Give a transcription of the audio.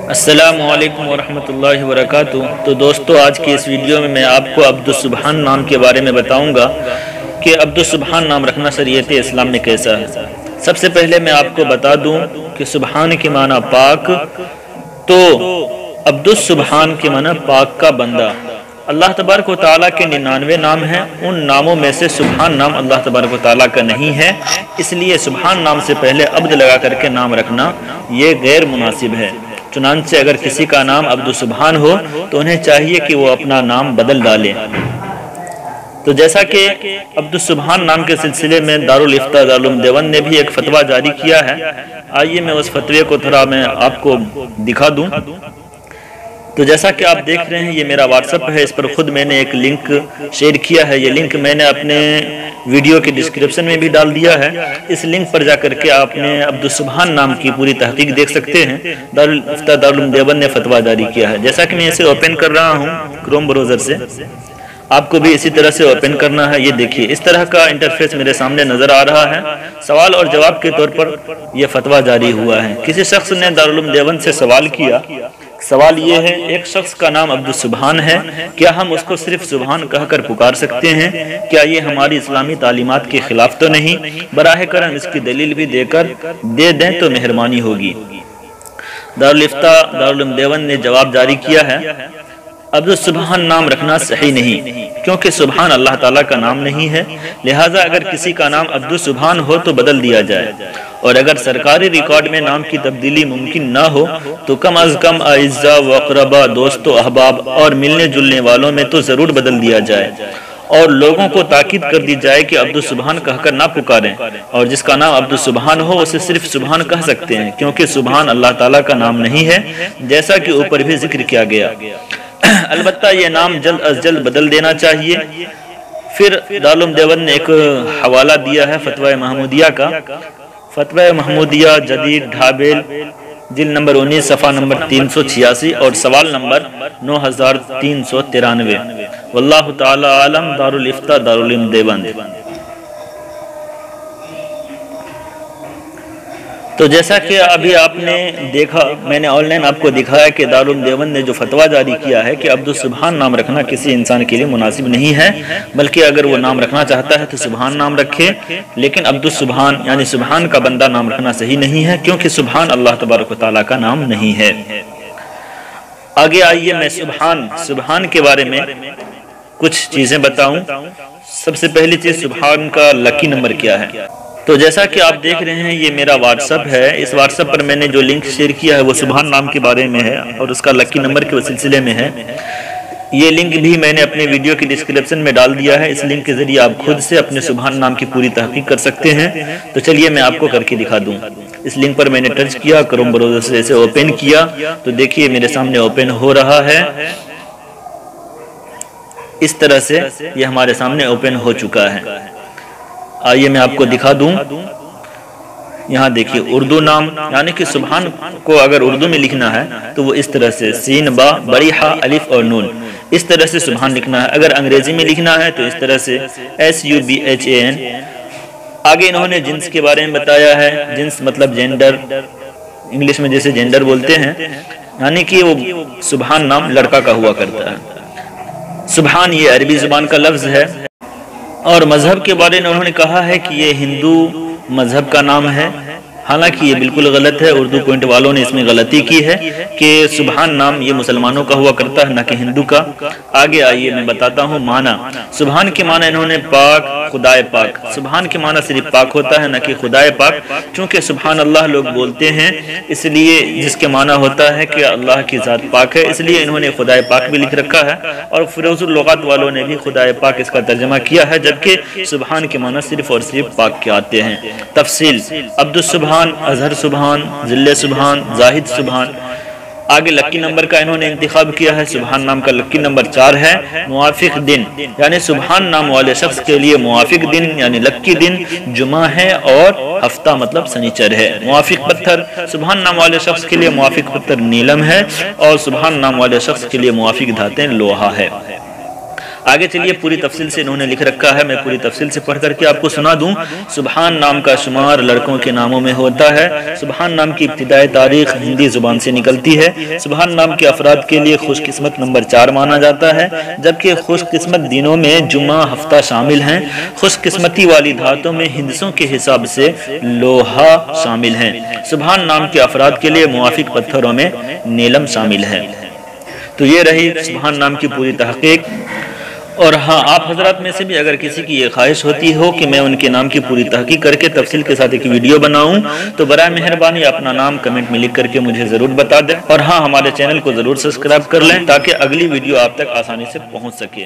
السلام علیکم ورحمۃ اللہ وبرکاتہ۔ تو دوستو، آج کی اس ویڈیو میں آپ کو عبدالسبحان نام کے بارے میں بتاؤں گا کہ عبدالسبحان نام رکھنا شریعت اسلام میں کیسا ہے۔ سب سے پہلے میں آپ کو بتا دوں کہ سبحان کے معنی پاک، تو عبدالسبحان کے معنی پاک کا بندہ۔ اللہ تبارک و تعالیٰ کے 99 نام ہیں، ان ناموں میں سے سبحان نام اللہ تبارک و تعالیٰ کا نہیں ہے، اس لیے سبحان نام سے پہلے عبد لگا کر کے نام رکھنا یہ غیر مناسب ہے۔ چنانچہ اگر کسی کا نام عبدالسبحان ہو تو انہیں چاہیے کہ وہ اپنا نام بدل ڈالے۔ تو جیسا کہ عبدالسبحان نام کے سلسلے میں دارالفتاء دارالعلوم دیوبند نے بھی ایک فتویٰ جاری کیا ہے، آئیے میں اس فتوے کو تھوڑا میں آپ کو دکھا دوں۔ تو جیسا کہ آپ دیکھ رہے ہیں، یہ میرا واٹس ایپ ہے، اس پر خود میں نے ایک لنک شیئر کیا ہے۔ یہ لنک میں نے اپنے ویڈیو کے ڈسکرپشن میں بھی ڈال دیا ہے۔ اس لنک پر جا کر کے آپ نے عبدالسبحان نام کی پوری تحقیق دیکھ سکتے ہیں۔ دارالفتاء دارالعلوم دیوبند نے فتویٰ جاری کیا ہے۔ جیسا کہ میں اسے اوپن کر رہا ہوں کروم براؤزر سے، آپ کو بھی اسی طرح سے اوپن کرنا ہے۔ یہ دیکھیے، اس طرح کا انٹرفیس میرے سامنے نظر آ رہا ہے۔ سوال اور جواب کے طور پر یہ فتویٰ جاری ہوا ہے۔ کسی شخص نے دارالعلوم دیوبند سے سوال کیا۔ سوال یہ ہے، ایک شخص کا نام عبدالسبحان ہے، کیا ہم اس کو صرف سبحان کہہ کر پکار سکتے ہیں؟ کیا یہ ہماری اسلامی تعلیمات کے خلاف تو نہیں؟ براہ کرم اس کی دلیل بھی دے دیں تو مہربانی ہوگی۔ دارالفتاء دارالعلوم دیوبند نے جواب جاری کیا ہے، عبدالسبحان نام رکھنا صحیح نہیں، کیونکہ سبحان اللہ تعالیٰ کا نام نہیں ہے، لہٰذا اگر کسی کا نام عبدالسبحان ہو تو بدل دیا جائے، اور اگر سرکاری ریکارڈ میں نام کی تبدیلی ممکن نہ ہو تو کم از کم اعزاء و اقرباء، دوست و احباب اور ملنے جلنے والوں میں تو ضرور بدل دیا جائے، اور لوگوں کو تاکید کر دی جائے کہ عبدالسبحان کہہ کر نہ پکاریں، اور جس کا نام عبدالسبحان ہو اسے صرف سبحان کہہ سکتے ہیں، کیونکہ سبحان اللہ تعالیٰ کا نام نہیں ہے، جیسا کہ اوپر بھی ذکر کیا گیا۔ البتہ یہ نام جلد از جلد بدل دینا چاہیے۔ پھر دارالعلوم دیوبند نے ایک حوالہ دیا ہے فتویٰ محمودیہ کا، فتویٰ محمودیہ جدید ڈھابیل، جلد نمبر 19 صفحہ نمبر 386 اور سوال نمبر 9393۔ واللہ تعالی عالم۔ دارالفتاء دارالعلوم دیوبند۔ تو جیسا کہ ابھی آپ نے دیکھا، میں نے آن لائن آپ کو دکھایا کہ دارالعلوم دیوبند نے جو فتویٰ جاری کیا ہے کہ عبدالسبحان نام رکھنا کسی انسان کے لیے مناسب نہیں ہے، بلکہ اگر وہ نام رکھنا چاہتا ہے تو سبحان نام رکھے، لیکن عبدالسبحان یعنی سبحان کا بندہ نام رکھنا صحیح نہیں ہے، کیونکہ سبحان اللہ تبارک و تعالیٰ کا نام نہیں ہے۔ آگے آئیے میں سبحان کے بارے میں کچھ چیزیں بتاؤں۔ سب سے پہلی چیز، سبحان کا لکی نمبر کیا ہے؟ تو جیسا کہ آپ دیکھ رہے ہیں، یہ میرا واٹس ایپ ہے، اس واٹس ایپ پر میں نے جو لنک شیئر کیا ہے وہ سبحان نام کے بارے میں ہے اور اس کا لکی نمبر کے سلسلے میں ہے۔ یہ لنک بھی میں نے اپنے ویڈیو کی ڈسکرپشن میں ڈال دیا ہے۔ اس لنک کے ذریعے آپ خود سے اپنے سبحان نام کی پوری تحقیق کر سکتے ہیں۔ تو چلیے میں آپ کو کر کے دکھا دوں۔ اس لنک پر میں نے ٹچ کیا، کروم براؤزر سے اسے اوپن کیا، تو دیکھیے میرے سامنے اوپن ہو رہا ہے۔ اس طرح سے یہ ہمارے سامنے اوپن ہو چکا ہے۔ آئیے میں آپ کو دکھا دوں۔ یہاں دیکھیے اردو نام، یعنی کہ سبحان کو اگر اردو میں لکھنا ہے تو وہ اس طرح سے سین با بڑی ہا الف اور نون، اس طرح سے سبحان لکھنا ہے۔ اگر انگریزی میں لکھنا ہے تو اس طرح سے SUBHAN۔ آگے انہوں نے جنس کے بارے میں بتایا ہے۔ جنس مطلب جینڈر، انگلش میں جیسے جینڈر بولتے ہیں، یعنی کہ وہ سبحان نام لڑکا کا ہوا کرتا ہے۔ سبحان یہ عربی زبان کا لفظ ہے۔ اور مذہب کے بارے میں انہوں نے کہا ہے کہ یہ ہندو مذہب کا نام ہے، حالانکہ یہ بالکل غلط ہے۔ اردو پوائنٹ والوں نے اس میں غلطی کی ہے کہ سبحان نام یہ مسلمانوں کا ہوا کرتا ہے، نہ کہ ہندو کا۔ آگے آئیے میں بتاتا ہوں معنی۔ سبحان کے معنی انہوں نے پاک، خدائے پاک۔ سبحان کے معنی صرف پاک ہوتا ہے، نہ کہ خدائے پاک، چونکہ سبحان اللہ لوگ بولتے ہیں، اس لیے جس کے معنی ہوتا ہے کہ اللہ کی ذات پاک ہے، اس لیے انہوں نے خدائے پاک بھی لکھ رکھا ہے، اور فیروز اللغات والوں نے بھی خدائے پاک اس کا ترجمہ کیا ہے، جبکہ سبحان کے معنی صرف اور صرف پاک کے آتے ہیں۔ تفصیل: عبدالسبحان، اظہر سبحان، ذل سبحان، زاہد سبحان۔ آگے لکی نمبر کا انہوں نے انتخاب کیا ہے۔ سبحان نام کا لکی نمبر 4 ہے۔ موافق دن، یعنی سبحان نام والے شخص کے لیے موافق دن یعنی لکی دن جمعہ ہے، اور ہفتہ مطلب سنیچر ہے۔ موافق پتھر، سبحان نام والے شخص کے لیے موافق پتھر نیلم ہے، اور سبحان نام والے شخص کے لیے موافق دھاتیں لوہا ہے۔ آگے چلیے پوری تفصیل سے انہوں نے لکھ رکھا ہے، میں پوری تفصیل سے پڑھ کر کے آپ کو سنا دوں۔ سبحان نام کا شمار لڑکوں کے ناموں میں ہوتا ہے۔ سبحان نام کی ابتدائی تاریخ ہندی زبان سے نکلتی ہے۔ سبحان نام کے افراد کے لیے خوش قسمت نمبر 4 مانا جاتا ہے، جبکہ خوش قسمت دنوں میں جمعہ ہفتہ شامل ہیں۔ خوش قسمتی والی دھاتوں میں ہندسوں کے حساب سے لوہا شامل ہیں۔ سبحان نام کے افراد کے لیے موافق پتھروں میں نیلم شامل ہے۔ تو یہ رہی سبحان نام کی پوری تحقیق۔ اور ہاں، آپ حضرات میں سے بھی اگر کسی کی یہ خواہش ہوتی ہو کہ میں ان کے نام کی پوری تحقیق کر کے تفصیل کے ساتھ ایک ویڈیو بناؤں تو برائے مہربانی اپنا نام کمنٹ میں لکھ کر کے مجھے ضرور بتا دیں، اور ہاں، ہمارے چینل کو ضرور سبسکرائب کر لیں تاکہ اگلی ویڈیو آپ تک آسانی سے پہنچ سکے۔